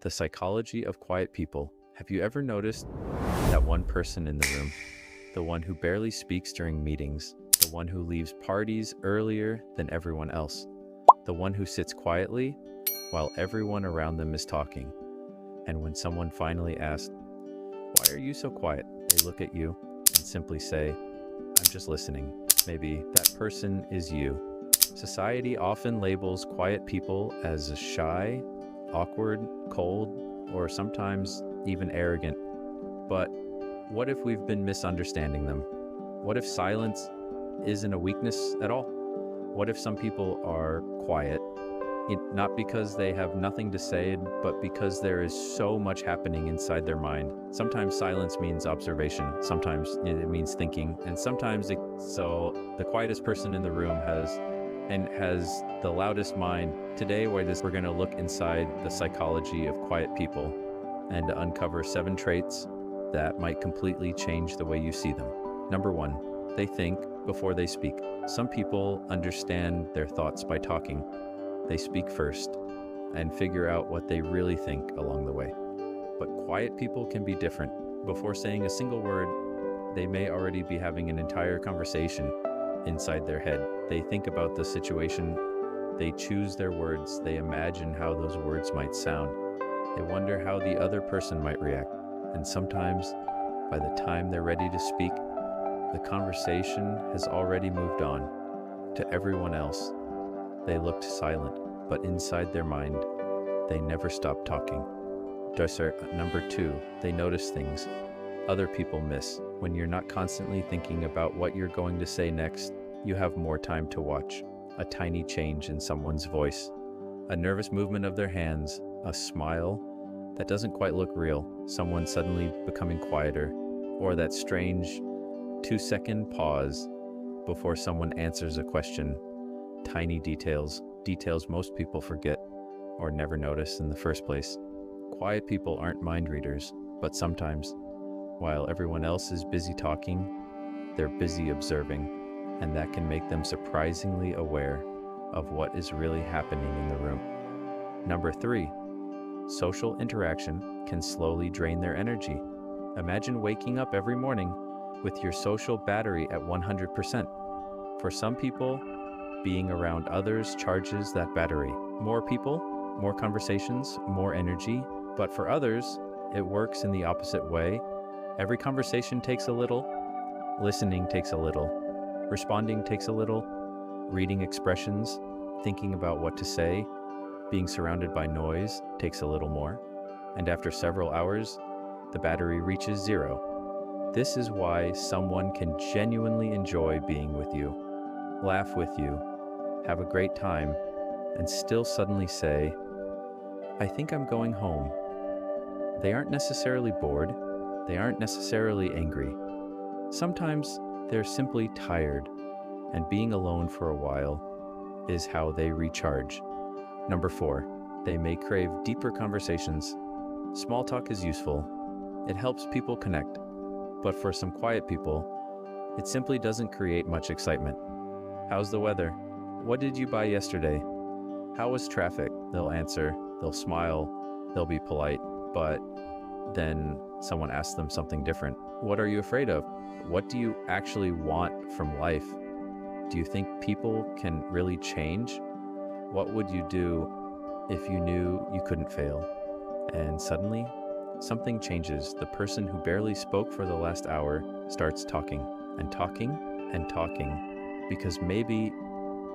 The psychology of quiet people. Have you ever noticed that one person in the room, the one who barely speaks during meetings, the one who leaves parties earlier than everyone else, the one who sits quietly while everyone around them is talking? And when someone finally asks, "Why are you so quiet?" they look at you and simply say, "I'm just listening." Maybe that person is you. Society often labels quiet people as shy, awkward, cold, or sometimes even arrogant. But what if we've been misunderstanding them? What if silence isn't a weakness at all? What if some people are quiet, not because they have nothing to say, but because there is so much happening inside their mind? Sometimes silence means observation, sometimes it means thinking, and so the quietest person in the room has the loudest mind. Today, we're going to look inside the psychology of quiet people and uncover 7 traits that might completely change the way you see them. Number 1, they think before they speak. Some people understand their thoughts by talking. They speak first and figure out what they really think along the way. But quiet people can be different. Before saying a single word, they may already be having an entire conversation inside their head. They think about the situation, they choose their words, they imagine how those words might sound. They wonder how the other person might react. And sometimes, by the time they're ready to speak, the conversation has already moved on to everyone else. They looked silent, but inside their mind, they never stopped talking. Number 2, they notice things other people miss. When you're not constantly thinking about what you're going to say next, you have more time to watch. A tiny change in someone's voice, a nervous movement of their hands, a smile that doesn't quite look real, someone suddenly becoming quieter, or that strange 2-second pause before someone answers a question. Tiny details most people forget or never notice in the first place. Quiet people aren't mind readers, but sometimes, while everyone else is busy talking, they're busy observing, and that can make them surprisingly aware of what is really happening in the room. Number 3, social interaction can slowly drain their energy. Imagine waking up every morning with your social battery at 100%. For some people, being around others charges that battery. More people, more conversations, more energy. But for others, it works in the opposite way. Every conversation takes a little, listening takes a little, responding takes a little, reading expressions, thinking about what to say, being surrounded by noise takes a little more. And after several hours, the battery reaches 0. This is why someone can genuinely enjoy being with you, laugh with you, have a great time, and still suddenly say, "I think I'm going home." They aren't necessarily bored. They aren't necessarily angry. Sometimes they're simply tired, and being alone for a while is how they recharge. Number 4, they may crave deeper conversations. Small talk is useful. It helps people connect. But for some quiet people, it simply doesn't create much excitement. "How's the weather? What did you buy yesterday? How was traffic?" They'll answer, they'll smile, they'll be polite, but then someone asks them something different. "What are you afraid of? What do you actually want from life? Do you think people can really change? What would you do if you knew you couldn't fail?" And suddenly, something changes. The person who barely spoke for the last hour starts talking and talking and talking, because maybe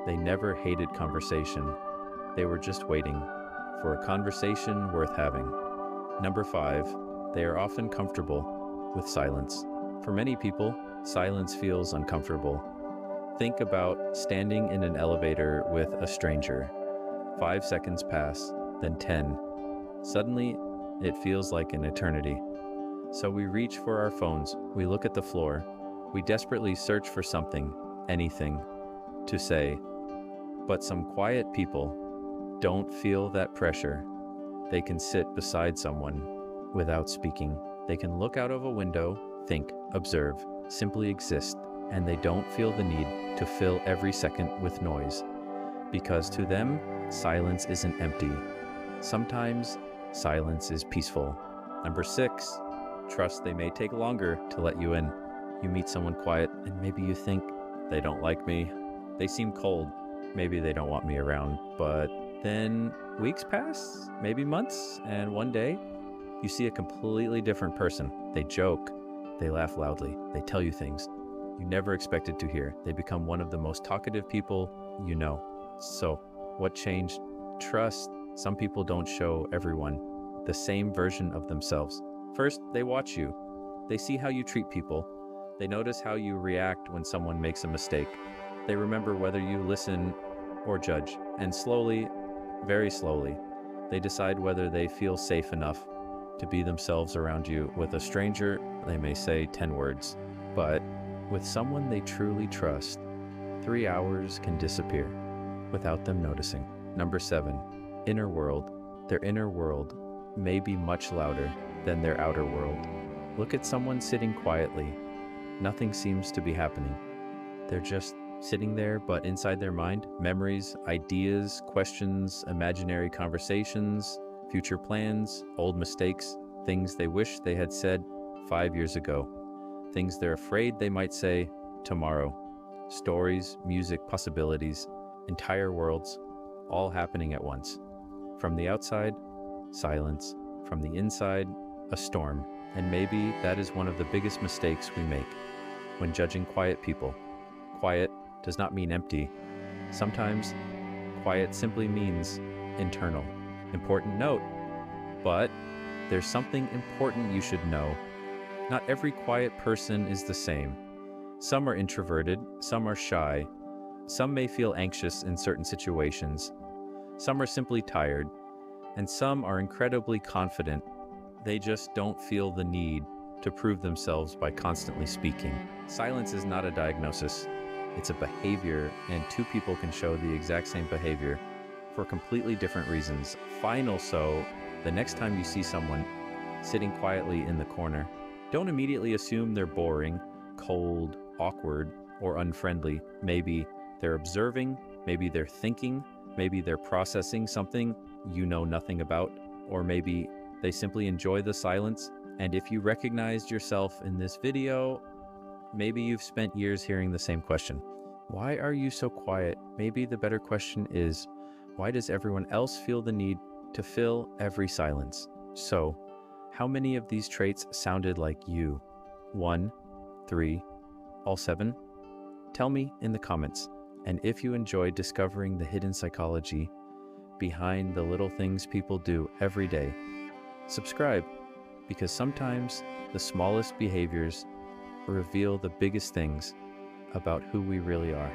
they never hated conversation. They were just waiting for a conversation worth having. Number 5, they are often comfortable with silence. For many people, silence feels uncomfortable. Think about standing in an elevator with a stranger. 5 seconds pass, then 10. Suddenly, it feels like an eternity. So we reach for our phones, we look at the floor, we desperately search for something, anything, to say. But some quiet people don't feel that pressure. They can sit beside someone without speaking. They can look out of a window, think, observe, simply exist, and they don't feel the need to fill every second with noise. Because to them, silence isn't empty. Sometimes Silence is peaceful. Number 6, trust they may take longer to let you in. You meet someone quiet and maybe you think, they don't like me. They seem cold. Maybe they don't want me around. But then weeks pass, maybe months, and one day you see a completely different person. They joke, they laugh loudly, they tell you things you never expected to hear. They become one of the most talkative people you know. So, what changed? Trust. Some people don't show everyone the same version of themselves. First, they watch you. They see how you treat people. They notice how you react when someone makes a mistake. They remember whether you listen or judge. And slowly, very slowly, they decide whether they feel safe enough to be themselves around you. With a stranger, they may say 10 words. But with someone they truly trust, 3 hours can disappear without them noticing. Number 7, inner world. Their inner world may be much louder than their outer world. Look at someone sitting quietly. Nothing seems to be happening. They're just sitting there, but inside their mind, memories, ideas, questions, imaginary conversations, future plans, old mistakes, things they wish they had said 5 years ago, things they're afraid they might say tomorrow, stories, music, possibilities, entire worlds, all happening at once. From the outside, silence. From the inside, a storm. And maybe that is one of the biggest mistakes we make when judging quiet people. Quiet does not mean empty. Sometimes, quiet simply means internal. Important note, but there's something important you should know. Not every quiet person is the same. Some are introverted, some are shy, some may feel anxious in certain situations, some are simply tired, and some are incredibly confident. They just don't feel the need to prove themselves by constantly speaking. Silence is not a diagnosis. It's a behavior, and 2 people can show the exact same behavior for completely different reasons. The next time you see someone sitting quietly in the corner, don't immediately assume they're boring, cold, awkward, or unfriendly. Maybe they're observing, maybe they're thinking, maybe they're processing something you know nothing about, or maybe they simply enjoy the silence. And if you recognized yourself in this video, maybe you've spent years hearing the same question. Why are you so quiet? Maybe the better question is, why does everyone else feel the need to fill every silence? So, how many of these traits sounded like you? 1, 3, all 7? Tell me in the comments. And if you enjoyed discovering the hidden psychology behind the little things people do every day, subscribe, because sometimes the smallest behaviors reveal the biggest things about who we really are.